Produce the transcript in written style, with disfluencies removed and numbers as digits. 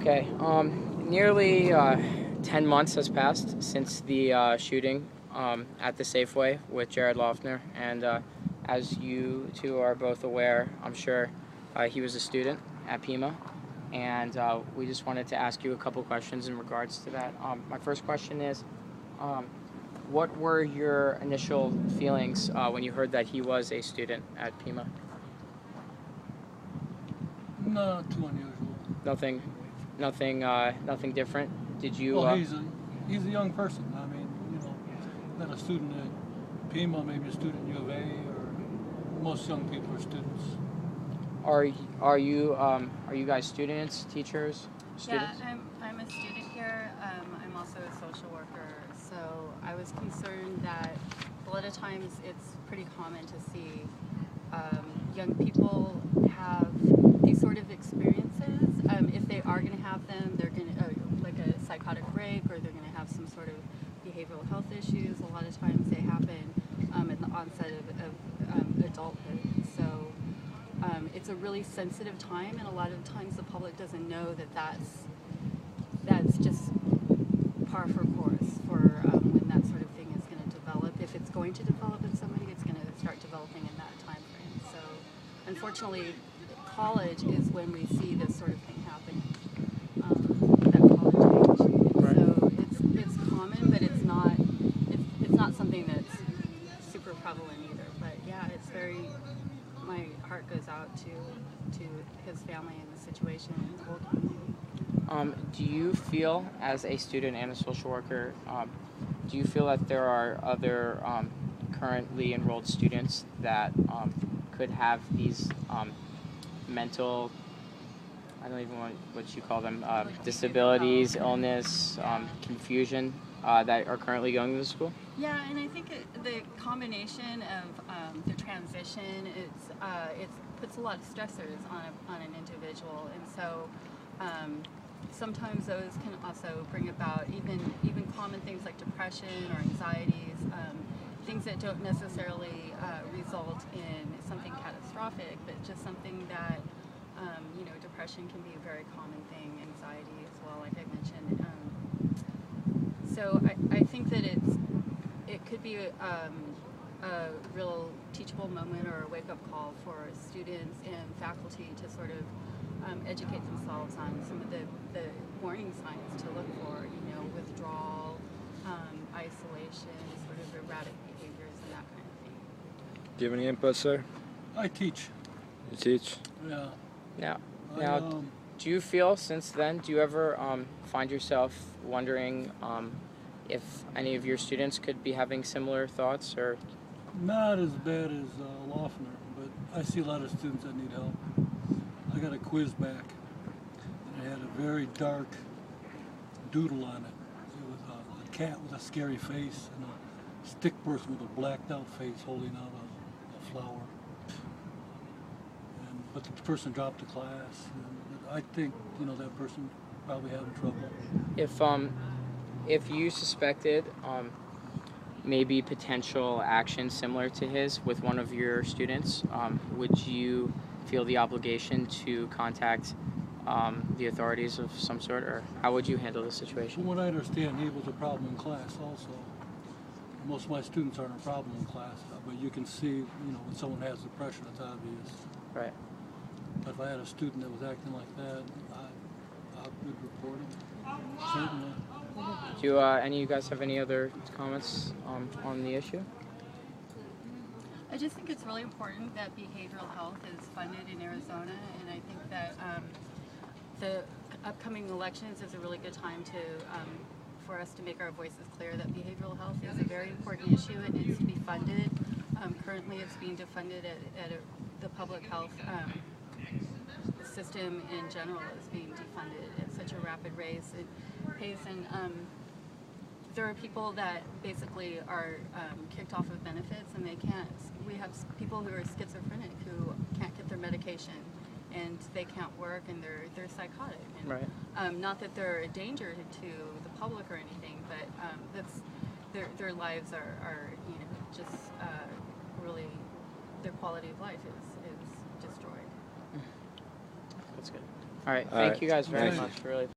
Okay, nearly 10 months has passed since the shooting at the Safeway with Jared Laugner, and as you two are both aware, I'm sure he was a student at Pima, and we just wanted to ask you a couple questions in regards to that. My first question is, um, what were your initial feelings when you heard that he was a student at Pima? Not too unusual. Nothing, nothing different. Did you? Well, he's a young person. I mean, not a student at Pima, maybe a student at U of A, or most young people are students. Are you guys students, teachers, students? Yeah, I'm a student here. I'm also a social worker. So I was concerned that a lot of times it's pretty common to see young people have these sort of experiences. If they are going to have them, they're going to like a psychotic break, or they're going to have some sort of behavioral health issues. A lot of times they happen at the onset of adulthood. So it's a really sensitive time, and a lot of times the public doesn't know that that's just par for course for when that sort of thing is going to develop. If it's going to develop in somebody, it's going to start developing in that time frame. So unfortunately, college is when we see this sort of thing happening, that college age. Right. So it's common, but it's not something that's super prevalent either. But yeah, it's my heart goes out to his family and the situation and the whole community. Do you feel, as a student and a social worker, do you feel that there are other currently enrolled students that could have these mental, I don't even know what you call them, disabilities, illness, confusion that are currently going to the school? Yeah, and I think the combination of the transition it puts a lot of stressors on an individual, and so sometimes those can also bring about even common things like depression or anxieties, things that don't necessarily result in something catastrophic, but just something that depression can be a very common thing, anxiety as well, like I mentioned. So I think that it could be a real teachable moment or a wake-up call for students and faculty to sort of educate themselves on some of the warning signs to look for, withdrawal, isolation, sort of erratic behaviors and that kind of thing. Do you have any input, sir? I teach. You teach? Yeah. Now, do you feel since then, do you ever find yourself wondering if any of your students could be having similar thoughts, or? Not as bad as Laugner, but I see a lot of students that need help. I got a quiz back, and it had a very dark doodle on it. It was a cat with a scary face and a stick person with a blacked out face holding out a flower. But the person dropped the class. And I think that person probably having trouble. If you suspected maybe potential action similar to his with one of your students, would you feel the obligation to contact the authorities of some sort, or how would you handle the situation? From what I understand, he was a problem in class also. Most of my students aren't a problem in class, but you can see, when someone has depression, it's obvious. Right. But if I had a student that was acting like that, I would report him, certainly. Do any of you guys have any other comments on the issue? I just think it's really important that behavioral health is funded in Arizona, and I think that the upcoming elections is a really good time for us to make our voices clear that behavioral health is a very important issue. It needs to be funded. Currently, it's being defunded at the public health system in general is being defunded at such a rapid pace, and there are people that basically are kicked off of benefits, and they can't. We have people who are schizophrenic who can't get their medication, and they can't work, and they're psychotic. And, right. Not that they're a danger to the public or anything, but their lives are just really, their quality of life is destroyed. That's good. All right. Thank you guys very much. Really.